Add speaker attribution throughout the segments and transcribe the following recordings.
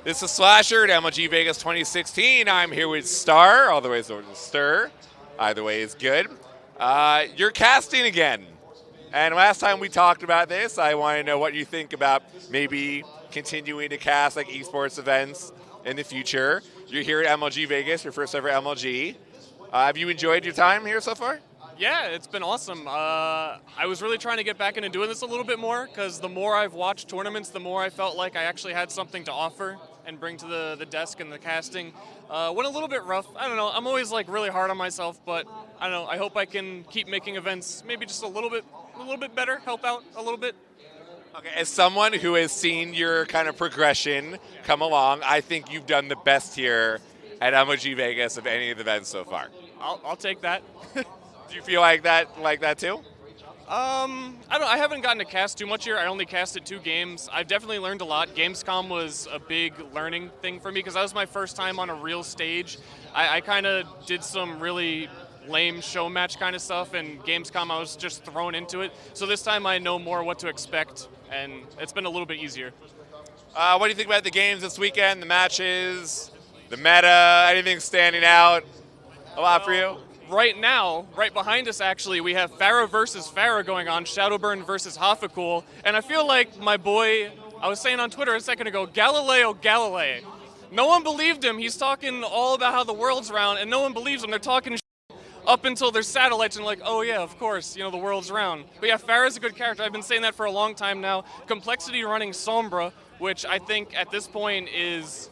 Speaker 1: This is Slasher at MLG Vegas 2016. I'm here with Ster, all the way over to Ster. Either way is good. You're casting again. And last time we talked about this, I want to know what you think about maybe continuing to cast like esports events in the future. You're here at MLG Vegas, your first ever MLG. Have you enjoyed your time here so far?
Speaker 2: Yeah, it's been awesome. I was really trying to get back into doing this a little bit more because the more I've watched tournaments, the more I felt like I actually had something to offer and bring to the desk and the casting. Went a little bit rough. I don't know. I'm always like really hard on myself, but I don't know. I hope I can keep making events maybe just a little bit better, help out a little bit.
Speaker 1: Okay, as someone who has seen your kind of progression come along, I think you've done the best here at MLG Vegas of any of the events so far.
Speaker 2: I'll take that.
Speaker 1: Do you feel like that too?
Speaker 2: I haven't gotten to cast too much here. I only casted 2 games. I've definitely learned a lot. Gamescom was a big learning thing for me because that was my first time on a real stage. I kind of did some really lame show match kind of stuff, and Gamescom I was just thrown into it. So this time I know more what to expect, and it's been a little bit easier.
Speaker 1: What do you think about the games this weekend, the matches, the meta, anything standing out a lot for you?
Speaker 2: Right now, right behind us actually, we have Pharah versus Pharah going on, Shadowburn versus Hafakul, and I feel like my boy, I was saying on Twitter a second ago, Galileo Galilei. No one believed him. He's talking all about how the world's round, and no one believes him. They're talking up until there's satellites and like, oh yeah, of course, the world's round. But yeah, Pharah's a good character. I've been saying that for a long time now. Complexity running Sombra, which I think at this point is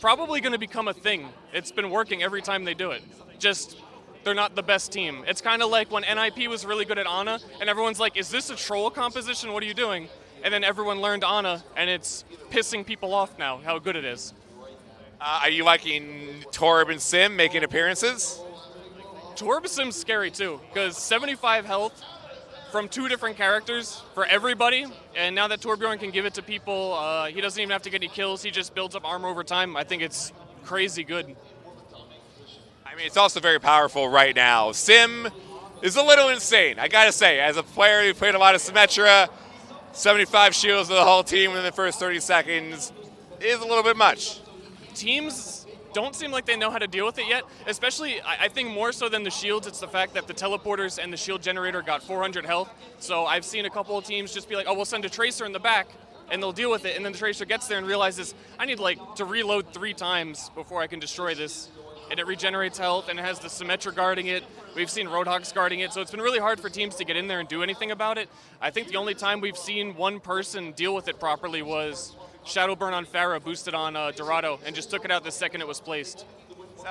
Speaker 2: probably going to become a thing. It's been working every time they do it. Just they're not the best team. It's kind of like when NIP was really good at Ana, and everyone's like, is this a troll composition? What are you doing? And then everyone learned Ana, and it's pissing people off now, how good it is.
Speaker 1: Are you liking Torb and Sim making appearances?
Speaker 2: Torb Sim's scary too, because 75 health from 2 different characters for everybody, and now that Torbjorn can give it to people, he doesn't even have to get any kills, he just builds up armor over time. I think it's crazy good.
Speaker 1: I mean, it's also very powerful right now. Sim is a little insane, I gotta say. As a player who played a lot of Symmetra, 75 shields to the whole team within the first 30 seconds is a little bit much.
Speaker 2: Teams don't seem like they know how to deal with it yet, especially, I think more so than the shields, it's the fact that the teleporters and the shield generator got 400 health. So I've seen a couple of teams just be like, oh, we'll send a Tracer in the back, and they'll deal with it, and then the Tracer gets there and realizes, I need to reload 3 times before I can destroy this. And it regenerates health, and it has the Symmetra guarding it. We've seen Roadhogs guarding it, so it's been really hard for teams to get in there and do anything about it. I think the only time we've seen one person deal with it properly was Shadowburn on Pharah boosted on Dorado, and just took it out the second it was placed.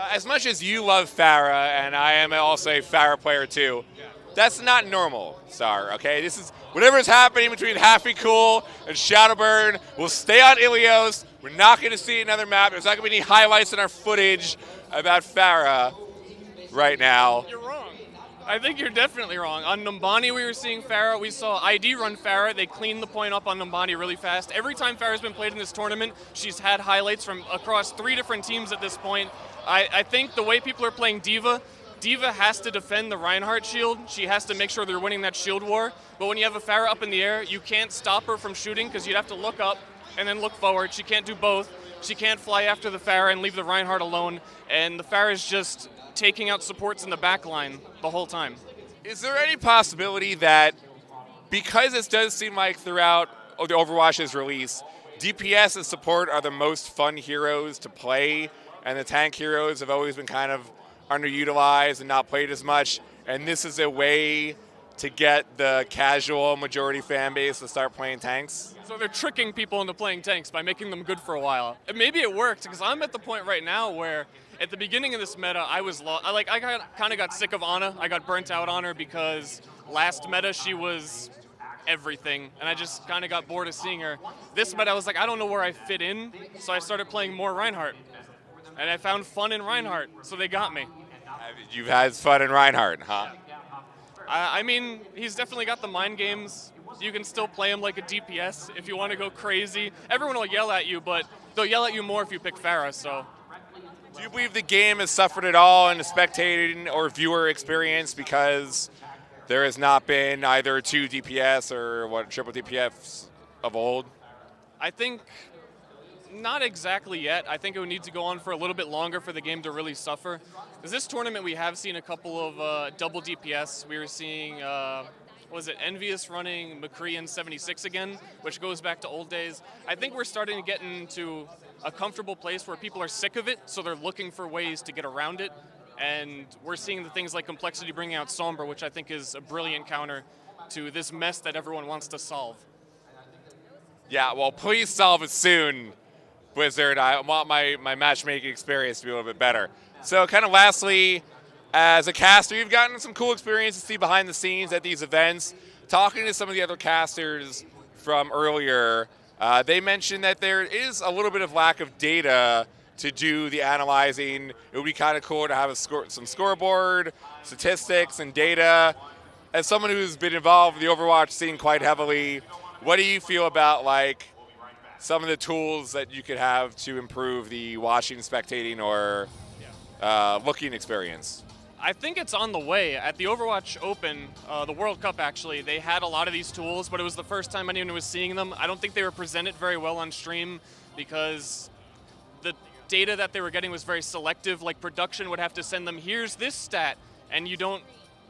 Speaker 1: As much as you love Pharah, and I am also a Pharah player too, that's not normal, Star, okay? This is whatever's happening between Happy Cool and Shadowburn will stay on Ilios. We're not going to see another map. There's not going to be any highlights in our footage about Pharah right now.
Speaker 2: You're wrong. I think you're definitely wrong. On Numbani we were seeing Pharah. We saw ID run Pharah. They cleaned the point up on Numbani really fast. Every time Pharah's been played in this tournament, she's had highlights from across 3 different teams at this point. I think the way people are playing D.Va has to defend the Reinhardt shield. She has to make sure they're winning that shield war. But when you have a Pharah up in the air, you can't stop her from shooting because you'd have to look up and then look forward. She can't do both. She can't fly after the Pharah and leave the Reinhardt alone. And the Pharah is just taking out supports in the back line the whole time.
Speaker 1: Is there any possibility that, because it does seem like throughout the Overwatch's release, DPS and support are the most fun heroes to play, and the tank heroes have always been kind of underutilized and not played as much, and this is a way to get the casual majority fan base to start playing tanks?
Speaker 2: So they're tricking people into playing tanks by making them good for a while. And maybe it worked, because I'm at the point right now where at the beginning of this meta, I kind of got sick of Ana. I got burnt out on her because last meta she was everything, and I just kind of got bored of seeing her. This meta, I was like, I don't know where I fit in, so I started playing more Reinhardt. And I found fun in Reinhardt, so they got me.
Speaker 1: You've had fun in Reinhardt, huh?
Speaker 2: I mean, he's definitely got the mind games. You can still play him like a DPS if you want to go crazy. Everyone will yell at you, but they'll yell at you more if you pick Pharah, so.
Speaker 1: Do you believe the game has suffered at all in the spectating or viewer experience because there has not been either 2 DPS or triple DPS of old?
Speaker 2: I think Not exactly yet. I think it would need to go on for a little bit longer for the game to really suffer. Because this tournament, we have seen a couple of double DPS. We were seeing, was it Envious running McCree in 76 again, which goes back to old days. I think we're starting to get into a comfortable place where people are sick of it, so they're looking for ways to get around it. And we're seeing the things like Complexity bringing out Sombra, which I think is a brilliant counter to this mess that everyone wants to solve.
Speaker 1: Yeah, well, please solve it soon, Blizzard. I want my matchmaking experience to be a little bit better. So kind of lastly, as a caster, you've gotten some cool experience to see behind the scenes at these events. Talking to some of the other casters from earlier, they mentioned that there is a little bit of lack of data to do the analyzing. It would be kind of cool to have some scoreboard, statistics, and data. As someone who's been involved with the Overwatch scene quite heavily, what do you feel about like some of the tools that you could have to improve the watching, spectating, or looking experience?
Speaker 2: I think it's on the way. At the Overwatch Open, the World Cup actually, they had a lot of these tools, but it was the first time anyone was seeing them. I don't think they were presented very well on stream because the data that they were getting was very selective. Like production would have to send them, here's this stat, and you don't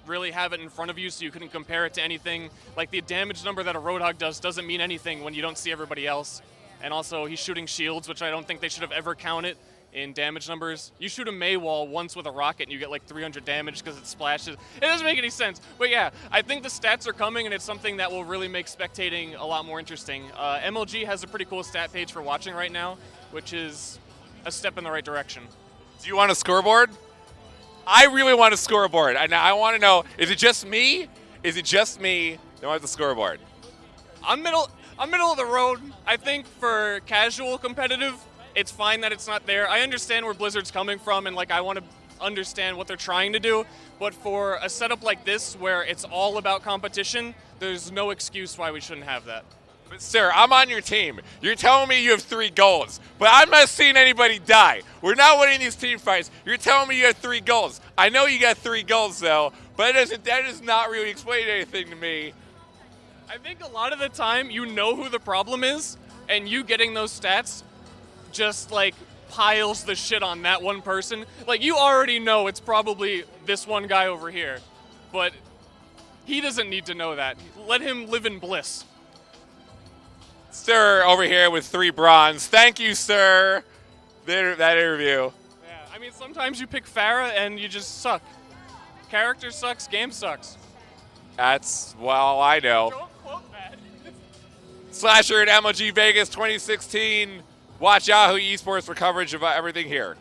Speaker 2: really have it in front of you, so you couldn't compare it to anything. Like the damage number that a Roadhog does doesn't mean anything when you don't see everybody else. And also he's shooting shields, which I don't think they should have ever counted in damage numbers. You shoot a Mei wall once with a rocket and you get like 300 damage because it splashes. It doesn't make any sense. But yeah, I think the stats are coming and it's something that will really make spectating a lot more interesting. MLG has a pretty cool stat page for watching right now, which is a step in the right direction.
Speaker 1: Do you want a scoreboard? I really want a scoreboard. I want to know, is it just me? Is it just me that wants the scoreboard?
Speaker 2: I'm middle of the road. I think for casual competitive, it's fine that it's not there. I understand where Blizzard's coming from, and like I want to understand what they're trying to do. But for a setup like this, where it's all about competition, there's no excuse why we shouldn't have that.
Speaker 1: But sir, I'm on your team. You're telling me you have 3 goals, but I'm not seeing anybody die. We're not winning these team fights. You're telling me you have 3 goals. I know you got 3 goals though, but that does not really explain anything to me.
Speaker 2: I think a lot of the time you know who the problem is, and you getting those stats just like piles the shit on that one person. Like you already know it's probably this one guy over here, but he doesn't need to know that. Let him live in bliss.
Speaker 1: Ster over here with 3 bronze. Thank you, Ster. That interview.
Speaker 2: Yeah, I mean sometimes you pick Pharah and you just suck. Character sucks, game sucks.
Speaker 1: That's, well, I know.
Speaker 2: Don't quote that.
Speaker 1: Slasher at MLG Vegas 2016. Watch Yahoo Esports for coverage of everything here.